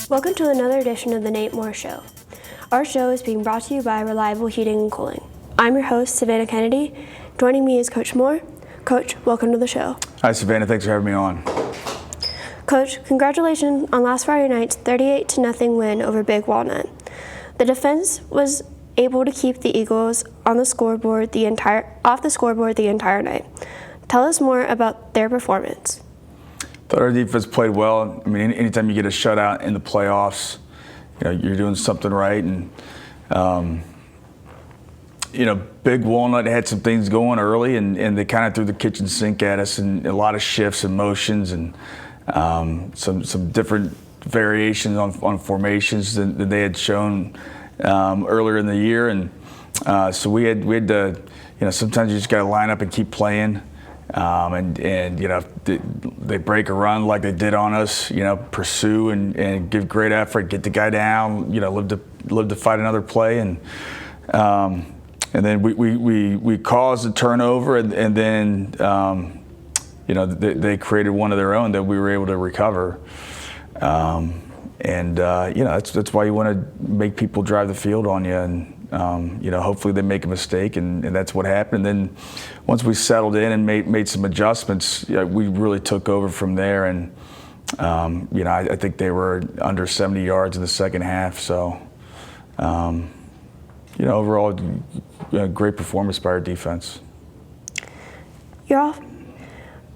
Welcome to another edition of the Nate Moore Show. Our show is being brought to you by Reliable Heating and Cooling. I'm your host, Savannah Kennedy. Joining me is Coach Moore. Coach, welcome to the show. Hi, Savannah. Thanks for having me on. Coach, congratulations on last Friday night's 38-0 win over Big Walnut. The defense was able to keep the Eagles on the scoreboard off the scoreboard the entire night. Tell us more about their performance. Thought our defense played well. I mean, anytime you get a shutout in the playoffs, you're doing something right. And Big Walnut had some things going early, and they kind of threw the kitchen sink at us, and a lot of shifts and motions, and some different variations on formations than they had shown earlier in the year. And so we had to, sometimes you just got to line up and keep playing. They break a run like they did on us, pursue and give great effort, get the guy down, live to fight another play, and then we caused a turnover, and then they created one of their own that we were able to recover. That's why you want to make people drive the field on you, and hopefully they make a mistake, and that's what happened. And then once we settled in and made some adjustments, we really took over from there. And I think they were under 70 yards in the second half. So overall, great performance by our defense. The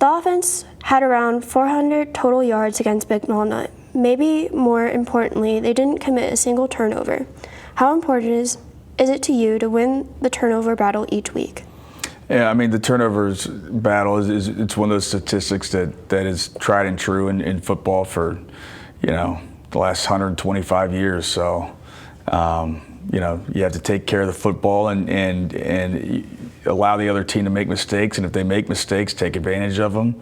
offense had around 400 total yards against Big Walnut. Maybe more importantly, they didn't commit a single turnover. How important is it to you to win the turnover battle each week? Yeah, I mean, the turnovers battle it's one of those statistics that is tried and true in football for, the last 125 years. So, you have to take care of the football and allow the other team to make mistakes, and if they make mistakes, take advantage of them.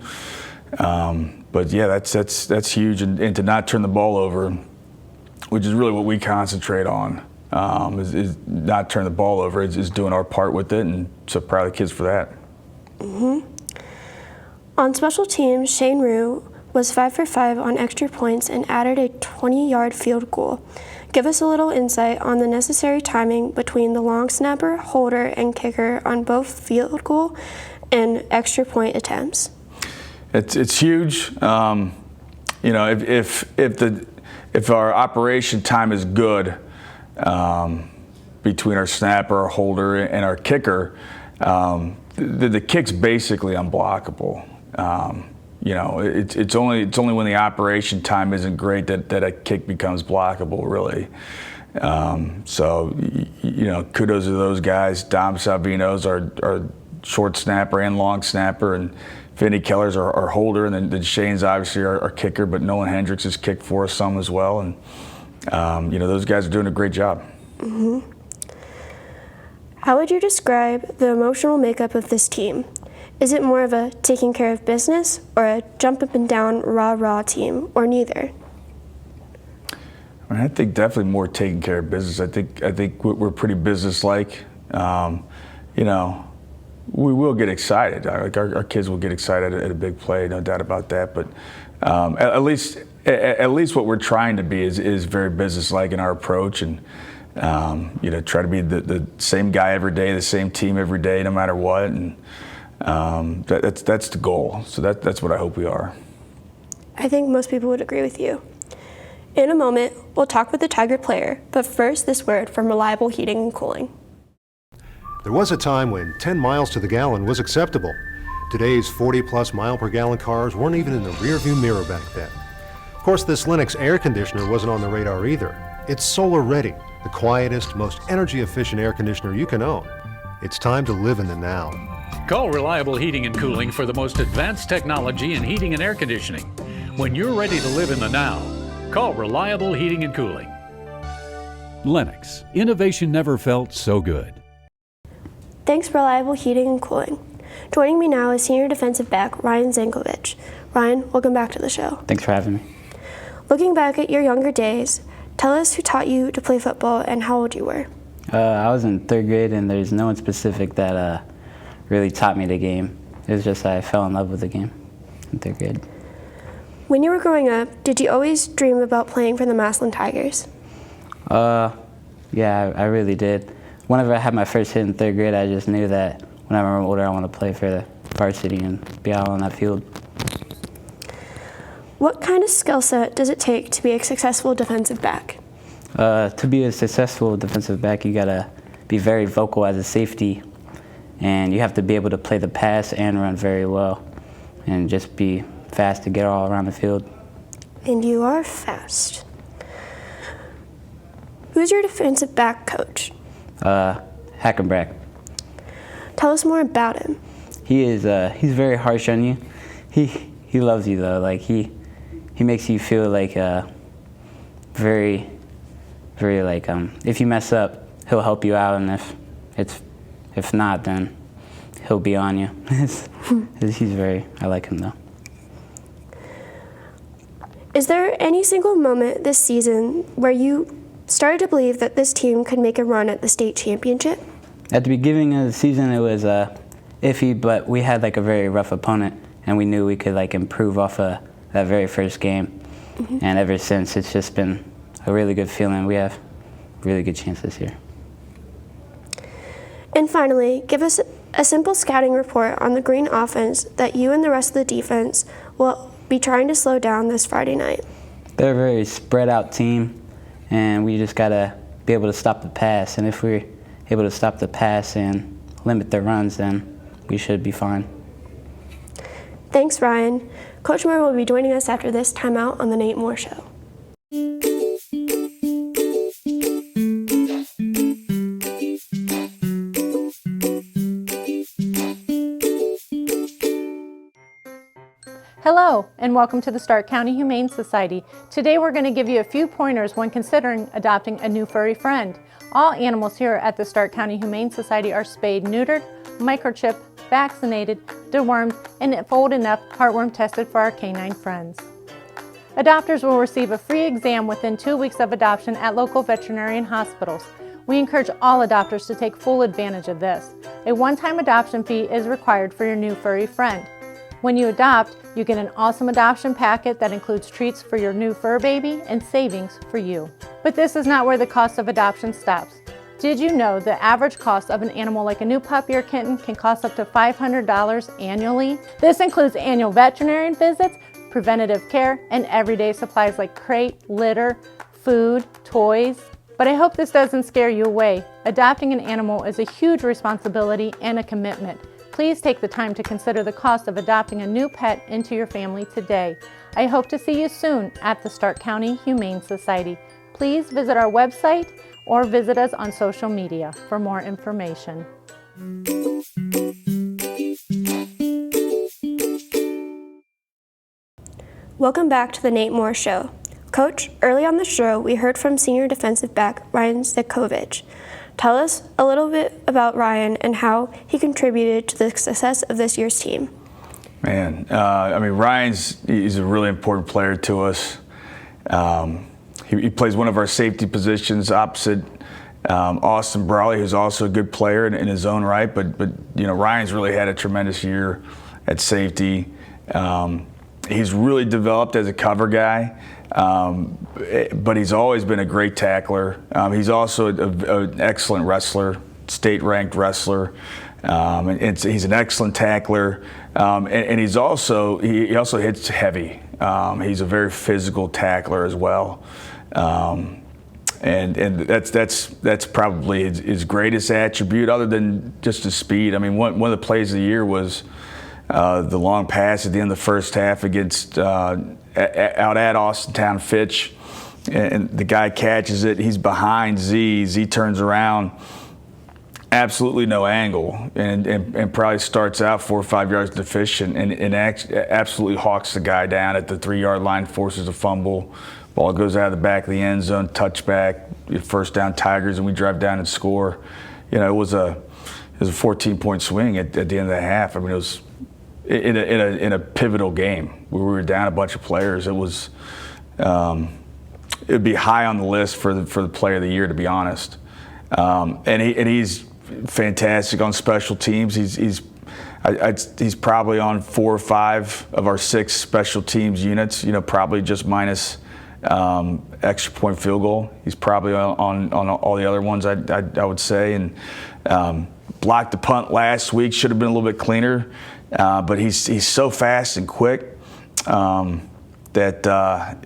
But yeah, that's huge, and to not turn the ball over, which is really what we concentrate on, is not turn the ball over, is doing our part with it, and so proud of the kids for that. Mm-hmm. On special teams, Shane Rue was 5 for 5 on extra points and added a 20-yard field goal. Give us a little insight on the necessary timing between the long snapper, holder, and kicker on both field goal and extra point attempts. It's huge. If our operation time is good between our snapper, our holder, and our kicker, the kick's basically unblockable. It's only when the operation time isn't great that a kick becomes blockable, really. Kudos to those guys. Dom Salvino's our short snapper and long snapper, and Vinny Keller's our holder, and then Shane's obviously our kicker, but Nolan Hendricks has kicked for us some as well, and those guys are doing a great job. Mm-hmm. How would you describe the emotional makeup of this team? Is it more of a taking care of business or a jump up and down rah-rah team, or neither? I think definitely more taking care of business. I think we're pretty business-like. We will get excited. Our kids will get excited at a big play, no doubt about that. But at least what we're trying to be is very business-like in our approach, and try to be the same guy every day, the same team every day, no matter what. And that's the goal. So that's what I hope we are. I think most people would agree with you. In a moment, we'll talk with the Tiger player, but first, this word from Reliable Heating and Cooling. There was a time when 10 miles to the gallon was acceptable. Today's 40-plus mile-per-gallon cars weren't even in the rearview mirror back then. Of course, this Lennox air conditioner wasn't on the radar either. It's solar ready, the quietest, most energy-efficient air conditioner you can own. It's time to live in the now. Call Reliable Heating and Cooling for the most advanced technology in heating and air conditioning. When you're ready to live in the now, call Reliable Heating and Cooling. Lennox, innovation never felt so good. Thanks, Reliable Heating and Cooling. Joining me now is senior defensive back Ryan Zankovich. Ryan, welcome back to the show. Thanks for having me. Looking back at your younger days, tell us who taught you to play football and how old you were. I was in 3rd grade, and there's no one specific that really taught me the game. It was just I fell in love with the game in 3rd grade. When you were growing up, did you always dream about playing for the Massillon Tigers? Yeah, I really did. Whenever I had my first hit in 3rd grade, I just knew that whenever I'm older, I want to play for the varsity and be out on that field. What kind of skill set does it take to be a successful defensive back? To be a successful defensive back, you gotta be very vocal as a safety, and you have to be able to play the pass and run very well, and just be fast to get all around the field. And you are fast. Who's your defensive back coach? Hackenbrack. Tell us more about him. He's very harsh on you. He loves you though. Like he makes you feel like very like if you mess up, he'll help you out, and if not, then he'll be on you. I like him though. Is there any single moment this season where you started to believe that this team could make a run at the state championship? At the beginning of the season, it was iffy, but we had like a very rough opponent, and we knew we could like improve off of that very first game. And ever since, it's just been a really good feeling. We have really good chances this year. And finally, give us a simple scouting report on the Green offense that you and the rest of the defense will be trying to slow down this Friday night. They're a very spread out team, and we just gotta be able to stop the pass. And if we're able to stop the pass and limit their runs, then we should be fine. Thanks, Ryan. Coach Moore will be joining us after this timeout on The Nate Moore Show. Hello, and welcome to the Stark County Humane Society. Today we're going to give you a few pointers when considering adopting a new furry friend. All animals here at the Stark County Humane Society are spayed, neutered, microchipped, vaccinated, dewormed, and if old enough, heartworm tested for our canine friends. Adopters will receive a free exam within 2 weeks of adoption at local veterinarian hospitals. We encourage all adopters to take full advantage of this. A one-time adoption fee is required for your new furry friend. When you adopt, you get an awesome adoption packet that includes treats for your new fur baby and savings for you. But this is not where the cost of adoption stops. Did you know the average cost of an animal like a new puppy or kitten can cost up to $500 annually? This includes annual veterinarian visits, preventative care, and everyday supplies like crate, litter, food, toys. But I hope this doesn't scare you away. Adopting an animal is a huge responsibility and a commitment. Please take the time to consider the cost of adopting a new pet into your family today. I hope to see you soon at the Stark County Humane Society. Please visit our website or visit us on social media for more information. Welcome back to the Nate Moore Show. Coach, early on the show, we heard from senior defensive back Ryan Zikovic. Tell us a little bit about Ryan and how he contributed to the success of this year's team. Man, he's a really important player to us. He plays one of our safety positions opposite Austin Brawley, who's also a good player in his own right. But you know, Ryan's really had a tremendous year at safety. He's really developed as a cover guy, but he's always been a great tackler. He's also an excellent wrestler, state-ranked wrestler. He's an excellent tackler, and he also hits heavy. He's a very physical tackler as well. And that's probably his greatest attribute, other than just his speed. I mean, one of the plays of the year was the long pass at the end of the first half against out at Austintown Fitch, and the guy catches it. He's behind Z. Z turns around, absolutely no angle, and probably starts out 4 or 5 yards deficient, and absolutely hawks the guy down at the 3-yard line, forces a fumble. Ball goes out of the back of the end zone, touchback, first down Tigers, and we drive down and score. You know, it was a 14-point swing at the end of the half. I mean, it was in a pivotal game where we were down a bunch of players. It was it'd be high on the list for the player of the year, to be honest. And he's fantastic on special teams. He's he's probably on 4 or 5 of our 6 special teams units. Probably just minus extra point field goal. He's probably on all the other ones. I would say, and blocked the punt last week. Should have been a little bit cleaner, but he's so fast and quick that.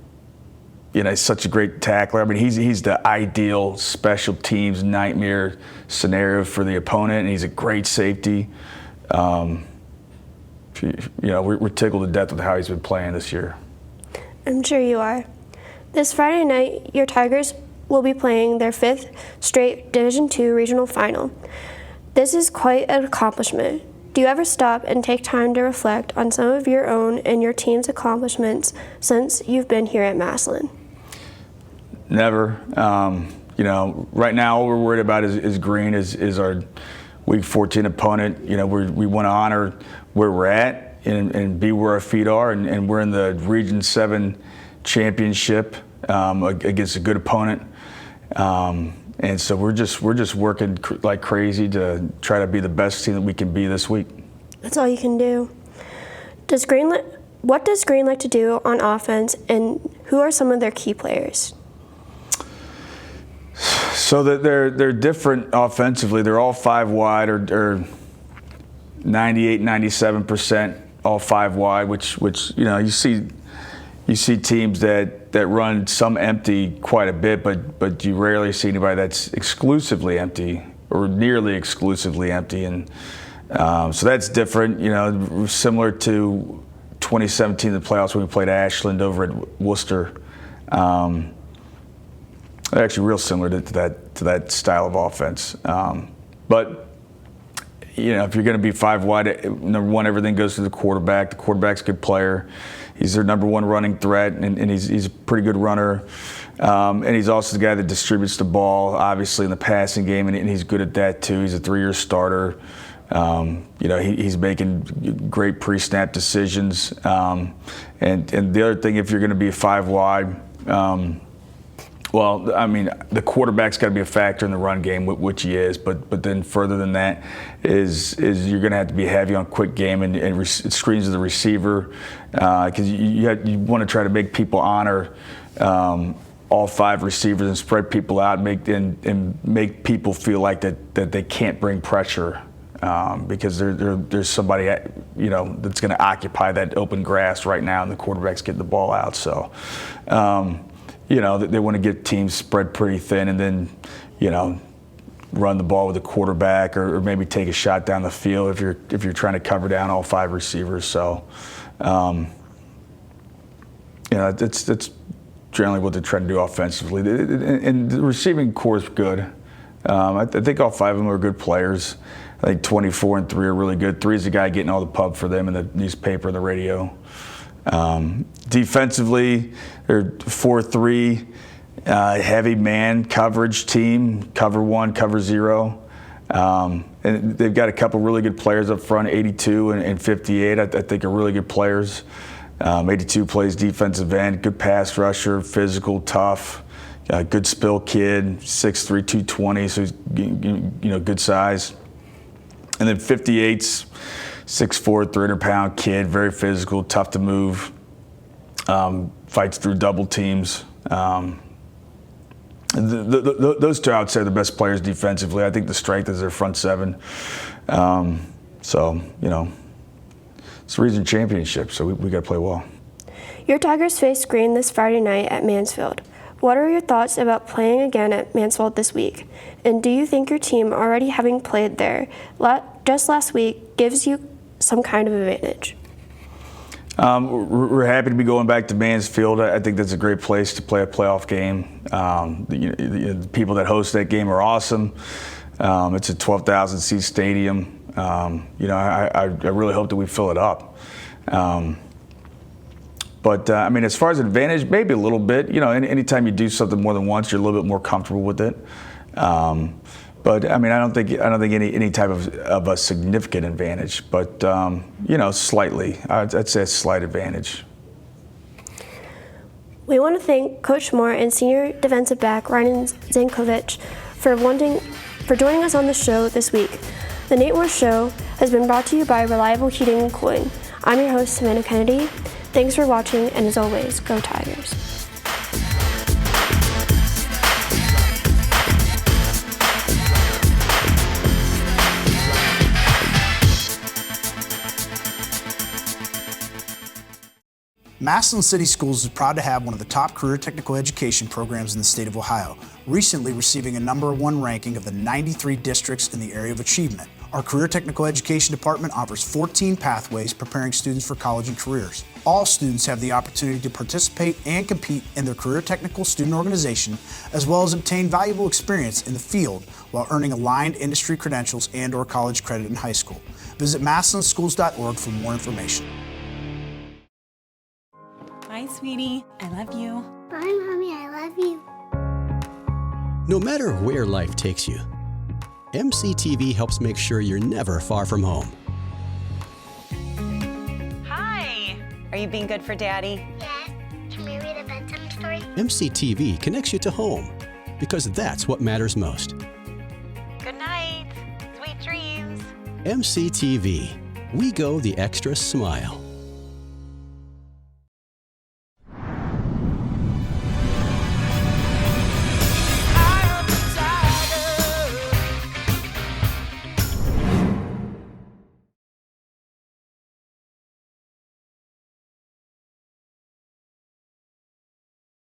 He's such a great tackler. I mean, he's the ideal special teams nightmare scenario for the opponent, and he's a great safety. We're tickled to death with how he's been playing this year. I'm sure you are. This Friday night, your Tigers will be playing their 5th straight Division II regional final. This is quite an accomplishment. Do you ever stop and take time to reflect on some of your own and your team's accomplishments since you've been here at Massillon? Never. Right now all we're worried about is Green, is our Week 14 opponent. We want to honor where we're at and be where our feet are, and we're in the Region 7 championship against a good opponent. And so we're just working like crazy to try to be the best team that we can be this week. That's all you can do. What does Green like to do on offense, and who are some of their key players? So that they're different offensively. They're all 5 wide, or 98, 97% all 5 wide, which you see teams that run some empty quite a bit, but you rarely see anybody that's exclusively empty or nearly exclusively empty, and so that's different. Similar to 2017, the playoffs when we played Ashland over at Worcester. They're actually real similar to that style of offense. But if you're going to be 5 wide, number one, everything goes to the quarterback. The quarterback's a good player. He's their number 1 running threat, and he's a pretty good runner. And he's also the guy that distributes the ball, obviously, in the passing game, and he's good at that too. He's a 3-year starter. He's making great pre-snap decisions. And the other thing, if you're going to be 5 wide, the quarterback's got to be a factor in the run game, which he is. But then further than that is you're going to have to be heavy on quick game and screens to the receiver, because you want to try to make people honor all 5 receivers and spread people out and make people feel like that they can't bring pressure. Because there's somebody that's going to occupy that open grass right now, and the quarterback's getting the ball out. So, they want to get teams spread pretty thin, and then, run the ball with the quarterback, or maybe take a shot down the field if you're trying to cover down all 5 receivers. So, that's generally what they're trying to do offensively. And the receiving core is good. I think all 5 of them are good players. I think 24 and 3 are really good. 3 is the guy getting all the pub for them in the newspaper and the radio. Defensively, they're 4-3, heavy man coverage team, cover 1, cover 0. And they've got a couple really good players up front, 82 and 58, I think are really good players. 82 plays defensive end, good pass rusher, physical, tough. Good spill kid, 6'3", 220, so he's good size. And then 58's 6'4", 300-pound kid, very physical, tough to move, fights through double teams. Those 2, I would say, are the best players defensively. I think the strength is their front 7. It's a region championship, so we got to play well. Your Tigers face Green this Friday night at Mansfield. What are your thoughts about playing again at Mansfield this week? And do you think your team, already having played there just last week, gives you some kind of advantage? We're happy to be going back to Mansfield. I think that's a great place to play a playoff game. The people that host that game are awesome. It's a 12,000-seat stadium. I really hope that we fill it up. But as far as advantage, maybe a little bit. Anytime you do something more than once, you're a little bit more comfortable with it. But I don't think any type of a significant advantage. But slightly, I'd say a slight advantage. We want to thank Coach Moore and senior defensive back Ryan Zankovic for joining us on the show this week. The Nate Moore Show has been brought to you by Reliable Heating and Cooling. I'm your host, Savannah Kennedy. Thanks for watching, and as always, go Tigers. Massillon City Schools is proud to have one of the top career technical education programs in the state of Ohio, recently receiving a #1 ranking of the 93 districts in the area of achievement. Our Career Technical Education Department offers 14 pathways preparing students for college and careers. All students have the opportunity to participate and compete in their career technical student organization, as well as obtain valuable experience in the field while earning aligned industry credentials and/or college credit in high school. Visit massillonschools.org for more information. Bye, sweetie. I love you. Bye, Mommy. I love you. No matter where life takes you, MCTV helps make sure you're never far from home. Hi. Are you being good for Daddy? Yes. Can we read a bedtime story? MCTV connects you to home because that's what matters most. Good night. Sweet dreams. MCTV. We go the extra smile.